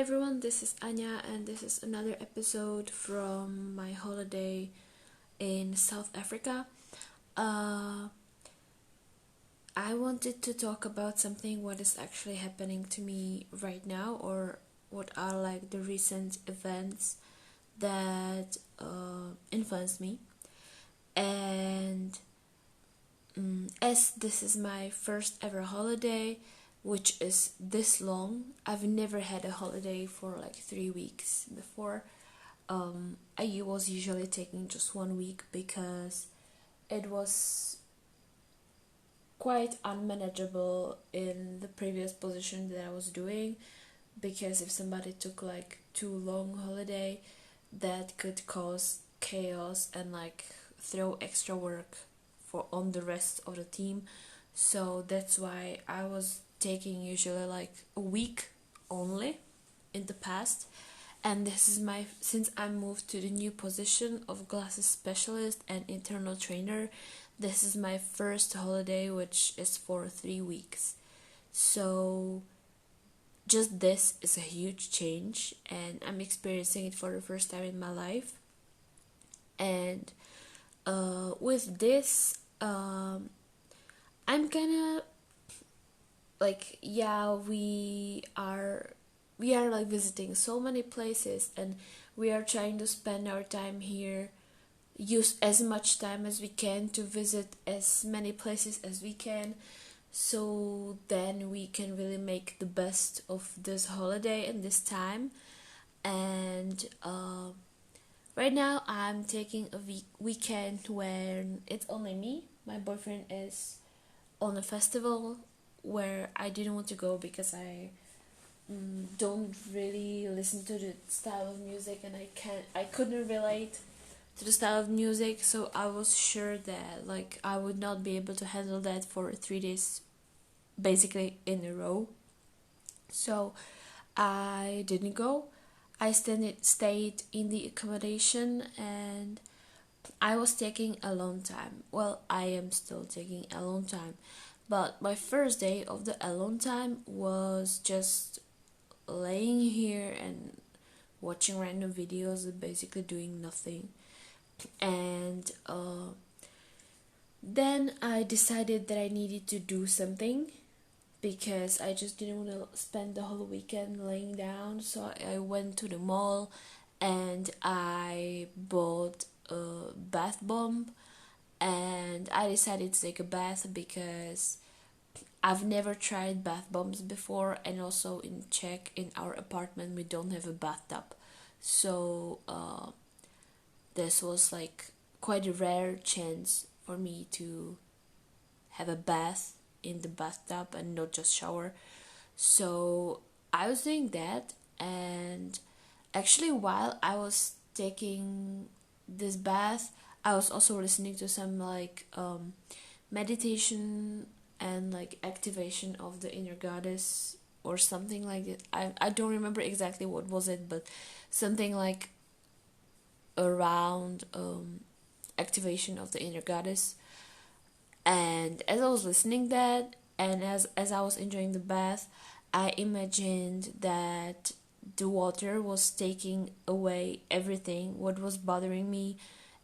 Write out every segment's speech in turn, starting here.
everyone, this is Anya, and this is another episode from my holiday in South Africa. Uh, I wanted to talk about something what is actually happening to me right now, or what are like the recent events that influenced me. And as this is my first ever holiday, which is this long, I've never had a holiday for like 3 weeks before. I was usually taking just 1 week because it was quite unmanageable in the previous position that I was doing, because if somebody took like too long holiday, that could cause chaos and like throw extra work for on the rest of the team. So that's why I was taking usually like a week only in the past. And this is my, since I moved to the new position of glasses specialist and internal trainer, this is my first holiday, which is for 3 weeks. So just this is a huge change, and I'm experiencing it for the first time in my life. And with this, I'm gonna like, yeah, we are like visiting so many places, and we are trying to spend our time here, use as much time as we can to visit as many places as we can, so then we can really make the best of this holiday and this time. And right now I'm taking a weekend when it's only me. My boyfriend is on a festival where I didn't want to go because I don't really listen to the style of music, and I couldn't relate to the style of music, so I was sure that like I would not be able to handle that for 3 days basically in a row. So I didn't go. I stayed in the accommodation, and I was taking a long time. Well, I am still taking a long time, but my first day of the alone time was just laying here and watching random videos and basically doing nothing. And then I decided that I needed to do something, because I just didn't want to spend the whole weekend laying down. So I went to the mall and I bought a bath bomb, and I decided to take a bath because I've never tried bath bombs before, and also in Czech, in our apartment, we don't have a bathtub. So this was like quite a rare chance for me to have a bath in the bathtub and not just shower. So I was doing that, and actually while I was taking this bath, I was also listening to some like meditation and like activation of the inner goddess or something like that. I don't remember exactly what was it, but something like around activation of the inner goddess. And as I was listening that, and as I was enjoying the bath, I imagined that the water was taking away everything what was bothering me,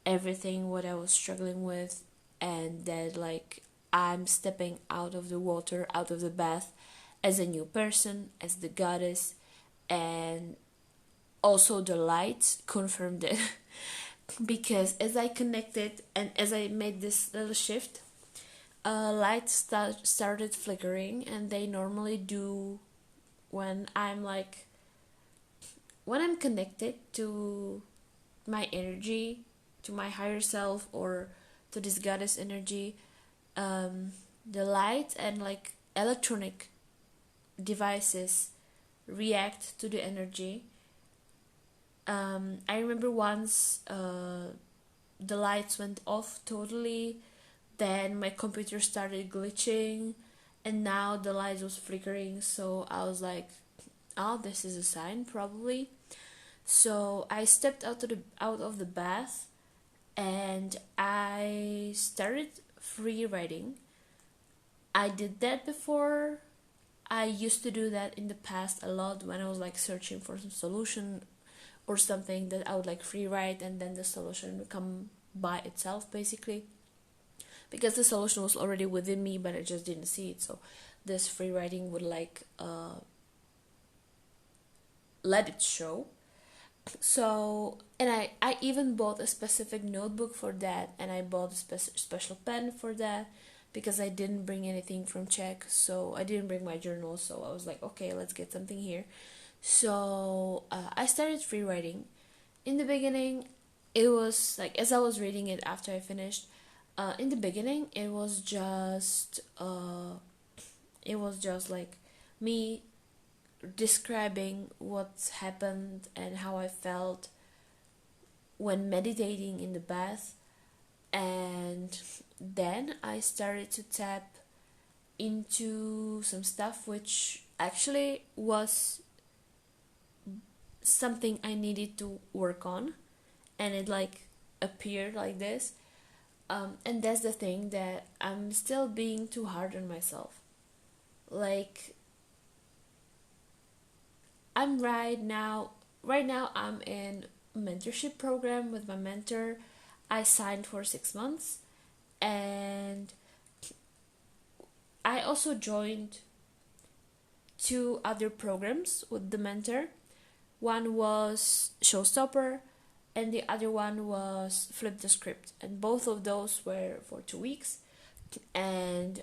everything what I was struggling with, and that like I'm stepping out of the water, out of the bath, as a new person, as the goddess. And also the light confirmed it because as I connected and as I made this little shift, lights started flickering, and they normally do when I'm connected to my energy, to my higher self, or to this goddess energy. The light and like electronic devices react to the energy. I remember once the lights went off totally, then my computer started glitching, and now the light was flickering. So I was like, oh, this is a sign probably. So I stepped out of the bath, and I started free writing. I did that before. I used to do that in the past a lot when I was like searching for some solution or something, that I would like free write and then the solution would come by itself, basically, because the solution was already within me but I just didn't see it. So this free writing would like let it show. So, and I even bought a specific notebook for that, and I bought a special pen for that, because I didn't bring anything from Czech, so I didn't bring my journal. So I was like, okay, let's get something here. So I started free writing. In the beginning, it was like, as I was reading it after I finished, in the beginning it was just like me describing what's happened and how I felt when meditating in the bath. And then I started to tap into some stuff which actually was something I needed to work on, and it like appeared like this. And that's the thing, that I'm still being too hard on myself. Like, I'm right now I'm in a mentorship program with my mentor. I signed for 6 months, and I also joined 2 other programs with the mentor. One was Showstopper, and the other one was Flip the Script, and both of those were for 2 weeks. And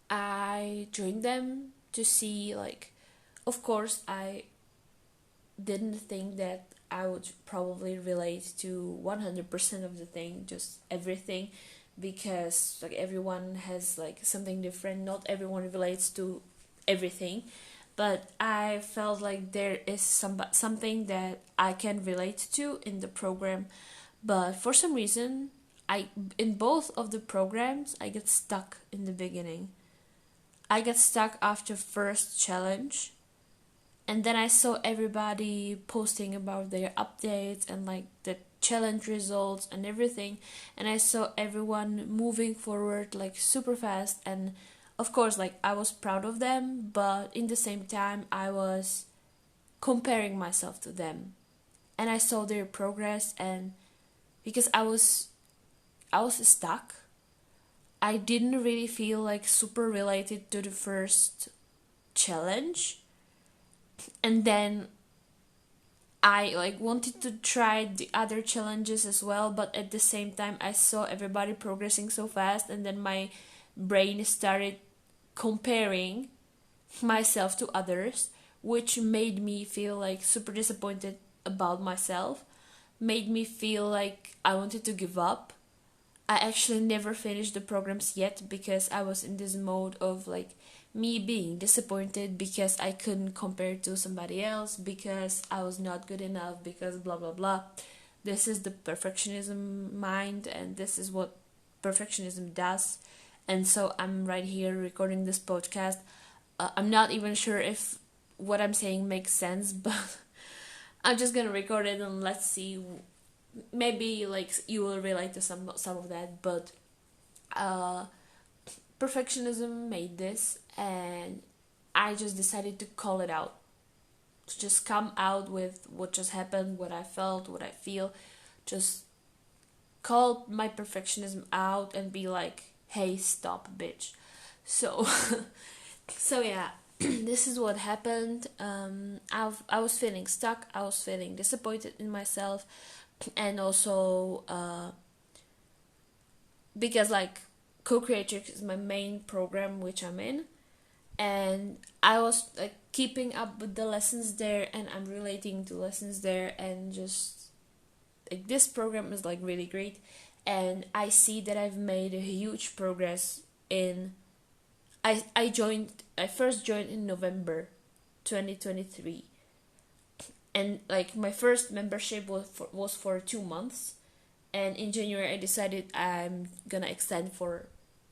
I joined them to see, like, of course, I didn't think that I would probably relate to 100% of the thing, just everything, because like everyone has like something different. Not everyone relates to everything, but I felt like there is something that I can relate to in the program. But for some reason, I in both of the programs I get stuck in the beginning. I got stuck after first challenge, and then I saw everybody posting about their updates and like the challenge results and everything, and I saw everyone moving forward like super fast. And of course, like, I was proud of them, but in the same time I was comparing myself to them, and I saw their progress. And because I was stuck, I didn't really feel like super related to the first challenge. And then I like wanted to try the other challenges as well, but at the same time I saw everybody progressing so fast, and then my brain started comparing myself to others, which made me feel like super disappointed about myself, made me feel like I wanted to give up. I actually never finished the programs yet, because I was in this mode of like me being disappointed because I couldn't compare to somebody else, because I was not good enough, because blah blah blah. This is the perfectionism mind, and this is what perfectionism does. And so I'm right here recording this podcast. I'm not even sure if what I'm saying makes sense, but I'm just gonna record it and let's see. Maybe like you will relate to some of that, but uh, perfectionism made this, and I just decided to call it out, to just come out with what just happened, what I felt, what I feel, just call my perfectionism out and be like, hey, stop, bitch. So so yeah, this is what happened. I was feeling stuck, I was feeling disappointed in myself, and also because like co-creatrix is my main program which I'm in, and I was like keeping up with the lessons there, and I'm relating to lessons there, and just like this program is like really great, and I see that I've made a huge progress in I first joined in November 2023, and like my first membership was for 2 months, and in January I decided I'm gonna extend for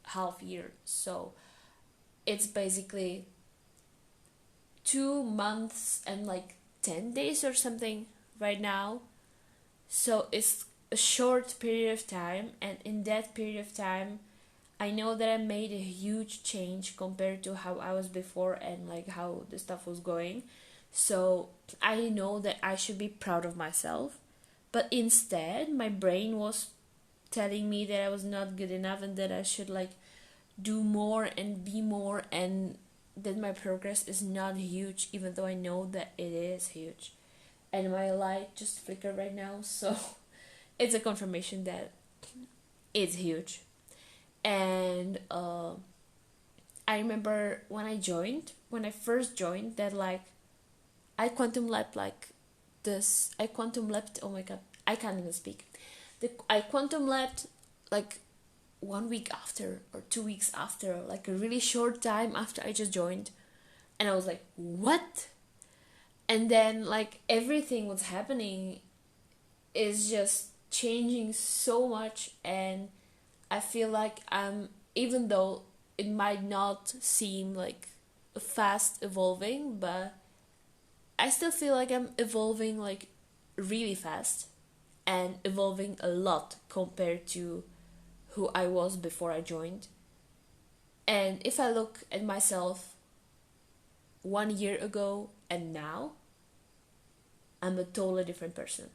half year. So it's basically 2 months and like 10 days or something right now. So it's a short period of time, and in that period of time I know that I made a huge change compared to how I was before and like how the stuff was going. So I know that I should be proud of myself. But instead, my brain was telling me that I was not good enough and that I should like do more and be more, and that my progress is not huge, even though I know that it is huge. And my light just flickered right now, so it's a confirmation that it's huge. And I remember when I first joined, that like I quantum leapt like this. I quantum leapt. Oh my god, I can't even speak. I quantum leapt like 1 week after or 2 weeks after, like a really short time after I just joined, and I was like, what? And then like everything was happening is just changing so much, and I feel like I'm, even though it might not seem like fast evolving, but I still feel like I'm evolving like really fast and evolving a lot compared to who I was before I joined. And if I look at myself 1 year ago and now, I'm a totally different person.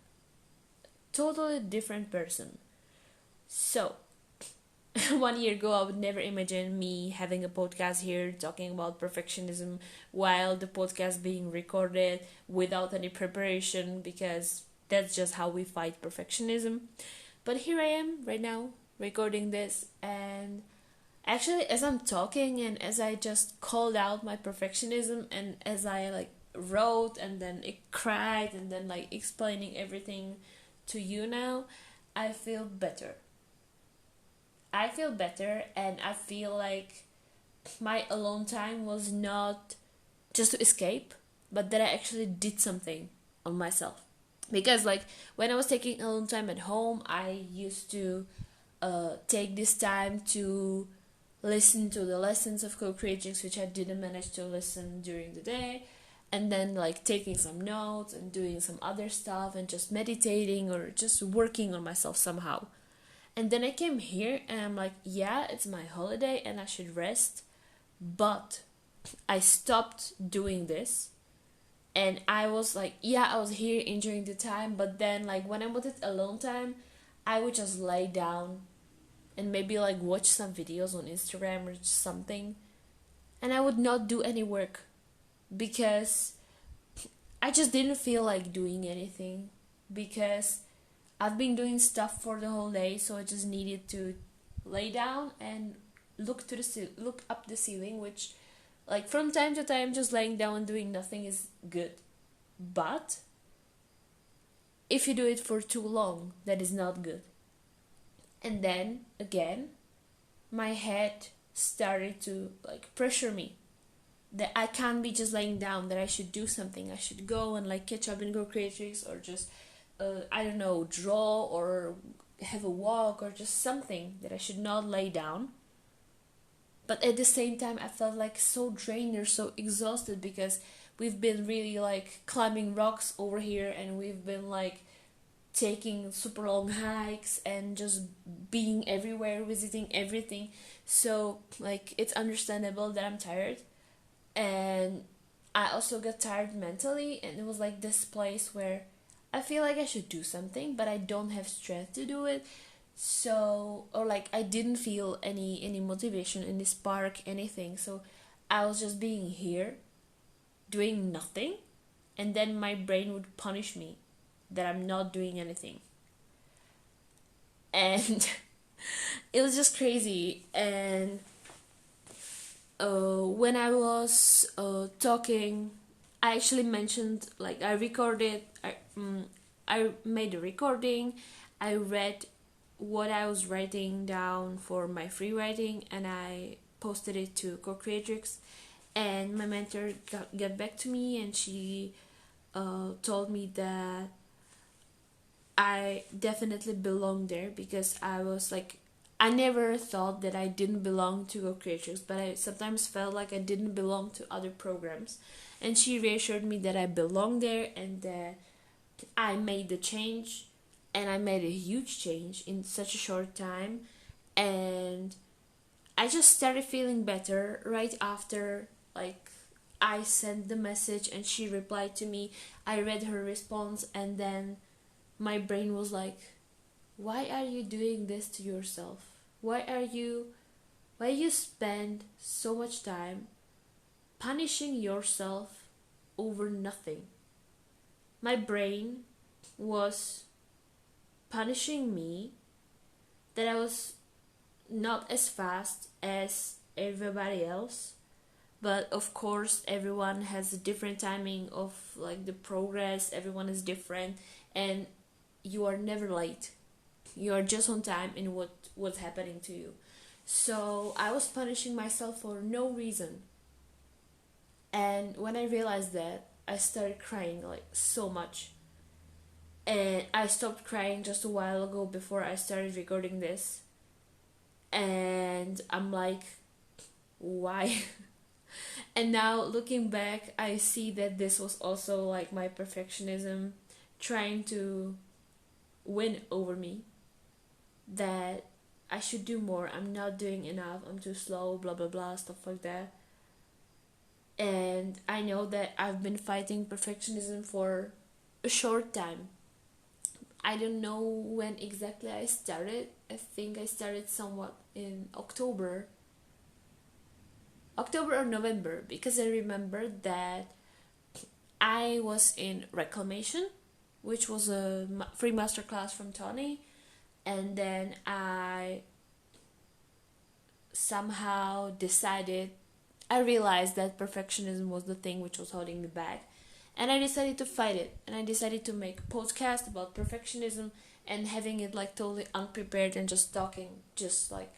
Totally different person. So, 1 year ago, I would never imagine me having a podcast here talking about perfectionism while the podcast being recorded without any preparation, because that's just how we fight perfectionism. But here I am right now recording this, and actually, as I'm talking and as I just called out my perfectionism and as I like wrote and then it cried and then like explaining everything to you now, I feel better. I feel better, and I feel like my alone time was not just to escape, but that I actually did something on myself. Because like when I was taking alone time at home, I used to take this time to listen to the lessons of co-creatrix, which I didn't manage to listen during the day, and then like taking some notes and doing some other stuff and just meditating or just working on myself somehow. And then I came here and I'm like, yeah, it's my holiday and I should rest, but I stopped doing this. And I was like, yeah, I was here enjoying the time, but then like when I wanted alone time, I would just lay down and maybe like watch some videos on Instagram or something, and I would not do any work because I just didn't feel like doing anything, because I've been doing stuff for the whole day, so I just needed to lay down and look up the ceiling, which like from time to time just laying down and doing nothing is good. But if you do it for too long, that is not good. And then again, my head started to like pressure me that I can't be just laying down, that I should do something. I should go and like catch up in Go Creatrix, or just I don't know, draw or have a walk or just something, that I should not lay down. But at the same time, I felt like so drained or so exhausted, because we've been really like climbing rocks over here, and we've been like taking super long hikes and just being everywhere, visiting everything. So like it's understandable that I'm tired, and I also got tired mentally, and it was like this place where I feel like I should do something, but I don't have strength to do it. So, or like I didn't feel any motivation, any spark, anything. So I was just being here doing nothing, and then my brain would punish me that I'm not doing anything. And it was just crazy. And when I was talking, I actually mentioned, like, I made a recording, I read what I was writing down for my free writing, and I posted it to Co-Creatrix, and my mentor got back to me, and she told me that I definitely belong there, because I was like, I never thought that I didn't belong to Go Creators, but I sometimes felt like I didn't belong to other programs. And she reassured me that I belong there, and that I made the change, and I made a huge change in such a short time. And I just started feeling better right after, like, I sent the message and she replied to me. I read her response, and then my brain was like, why are you doing this to yourself? Why you spend so much time punishing yourself over nothing? My brain was punishing me that I was not as fast as everybody else. But of course, everyone has a different timing of, like, the progress. Everyone is different, and you are never late. You are just on time in what's happening to you. So I was punishing myself for no reason. And when I realized that, I started crying, like, so much. And I stopped crying just a while ago before I started recording this. And I'm like, why? And now looking back, I see that this was also like my perfectionism trying to win over me. That I should do more, I'm not doing enough, I'm too slow, blah blah blah, stuff like that. And I know that I've been fighting perfectionism for a short time. I don't know when exactly I started. I think I started somewhat in October or November, because I remember that I was in reclamation, which was a free masterclass from Tony, and then I somehow decided, I realized that perfectionism was the thing which was holding me back, and I decided to fight it, and I decided to make a podcast about perfectionism, and having it like totally unprepared and just talking, just like,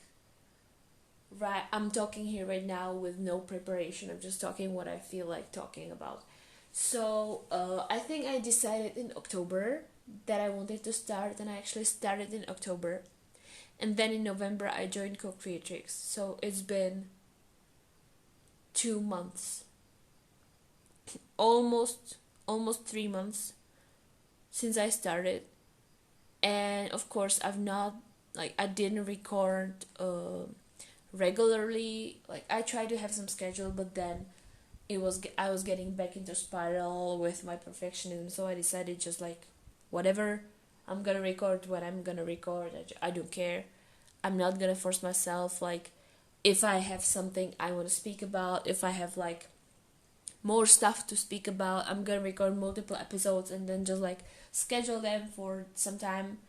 right, I'm talking here right now with no preparation. I'm just talking what I feel like talking about. So I think I decided in October that I wanted to start, and I actually started in October. And then in November I joined Co-Creatrix. So it's been 2 months, almost 3 months since I started. And of course I didn't record regularly. Like, I tried to have some schedule, but then I was getting back into spiral with my perfectionism, so I decided, just like, whatever, I'm gonna record what I'm gonna record. I don't care. I'm not gonna force myself. Like, if I have something I want to speak about, if I have like more stuff to speak about, I'm gonna record multiple episodes and then just like schedule them for some time.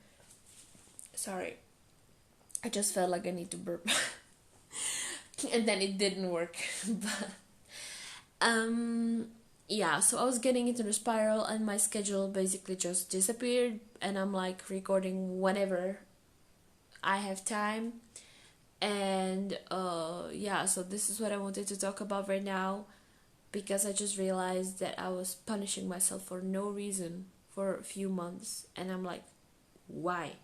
Sorry, I just felt like I need to burp. And then it didn't work. But yeah, so I was getting into the spiral, and my schedule basically just disappeared, and I'm like recording whenever I have time. And yeah, so this is what I wanted to talk about right now, because I just realized that I was punishing myself for no reason for a few months, and I'm like, why?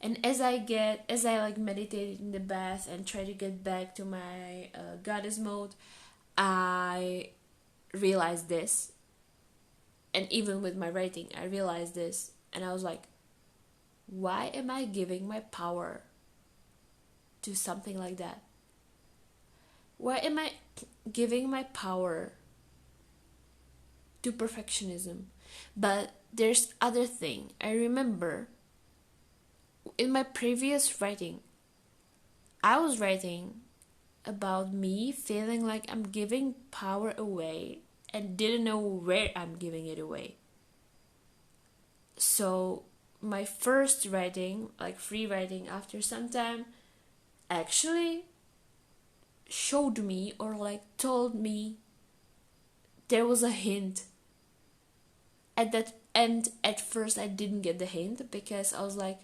And as I like meditated in the bath and try to get back to my goddess mode, I realized this. And even with my writing, I realized this, and I was like, why am I giving my power to something like that? Why am I giving my power to perfectionism? But there's other thing. I remember in my previous writing, I was writing about me feeling like I'm giving power away and didn't know where I'm giving it away. So my first writing, like free writing, after some time, actually showed me, or like told me, there was a hint at that. And at first I didn't get the hint, because I was like,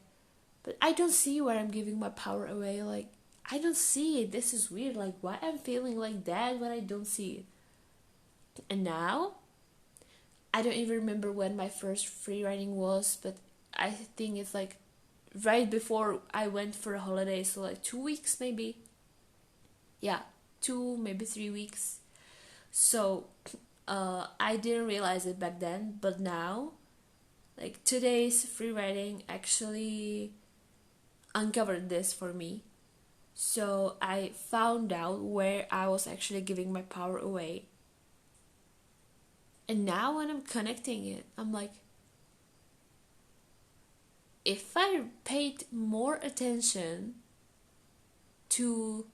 but I don't see where I'm giving my power away. Like, I don't see it. This is weird. Like, why I'm feeling like that when I don't see it? And now, I don't even remember when my first free writing was, but I think it's like right before I went for a holiday, so like 2 weeks maybe. Yeah, 2, maybe 3 weeks. So I didn't realize it back then, but now, like, today's free writing actually uncovered this for me. So I found out where I was actually giving my power away. And now when I'm connecting it, I'm like, if I paid more attention to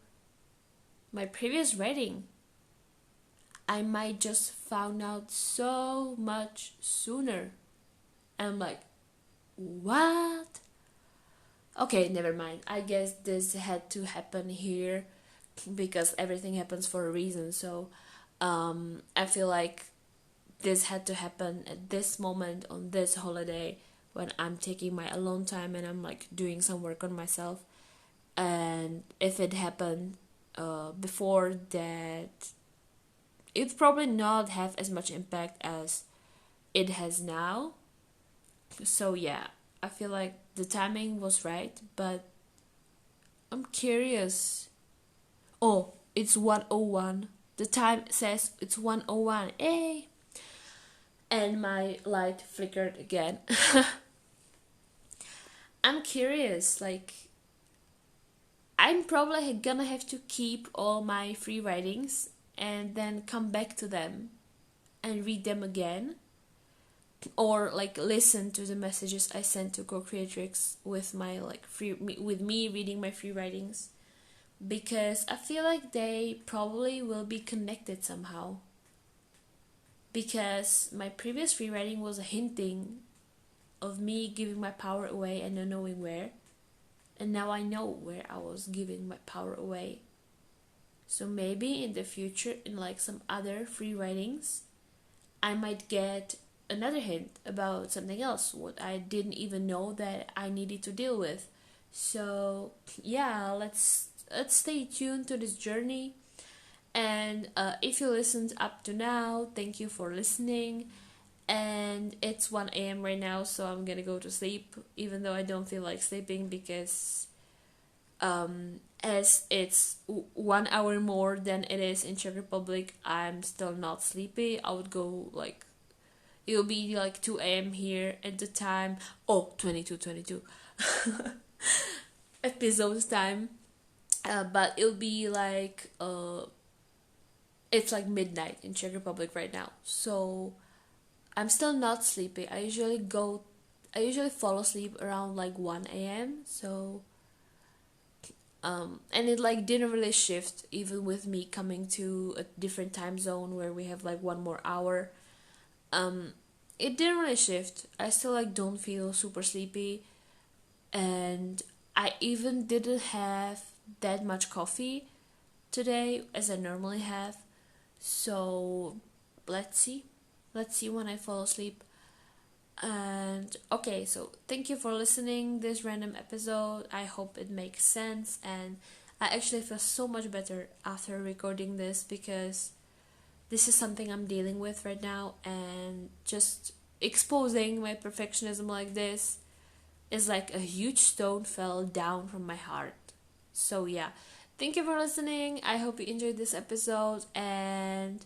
my previous writing, I might just found out so much sooner. And I'm like, what? Okay, never mind. I guess this had to happen here because everything happens for a reason. So I feel like this had to happen at this moment on this holiday when I'm taking my alone time and I'm like doing some work on myself. And if it happened before that, it'd probably not have as much impact as it has now. So yeah, I feel like the timing was right, but I'm curious. Oh, it's 1:01. The time says it's 1:01. Hey! And my light flickered again. I'm curious, like, I'm probably gonna have to keep all my free writings and then come back to them and read them again, or like listen to the messages I sent to co-creatrix with my like with me reading my free writings, because I feel like they probably will be connected somehow, because my previous free writing was a hinting of me giving my power away and not knowing where, and now I know where I was giving my power away. So maybe in the future, in like some other free writings, I might get another hint about something else, what I didn't even know that I needed to deal with. So yeah, let's stay tuned to this journey. And if you listened up to now, thank you for listening. And it's 1 a.m. right now, so I'm gonna go to sleep, even though I don't feel like sleeping, because as it's 1 hour more than it is in Czech Republic, I'm still not sleepy. I would go like, it'll be like 2 a.m. here at the time. Oh, 22 episodes time. But it'll be like it's like midnight in Czech Republic right now. So I'm still not sleepy. I usually fall asleep around like 1 a.m. So and it like didn't really shift even with me coming to a different time zone where we have like one more hour. It didn't really shift. I still like don't feel super sleepy, and I even didn't have that much coffee today as I normally have. So let's see when I fall asleep. And okay, so thank you for listening this random episode. I hope it makes sense, and I actually feel so much better after recording this, because this is something I'm dealing with right now, and just exposing my perfectionism like this is like a huge stone fell down from my heart. So yeah, thank you for listening. I hope you enjoyed this episode, and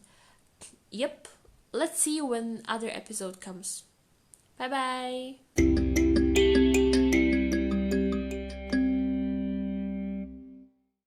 yep, let's see you when other episode comes. Bye bye.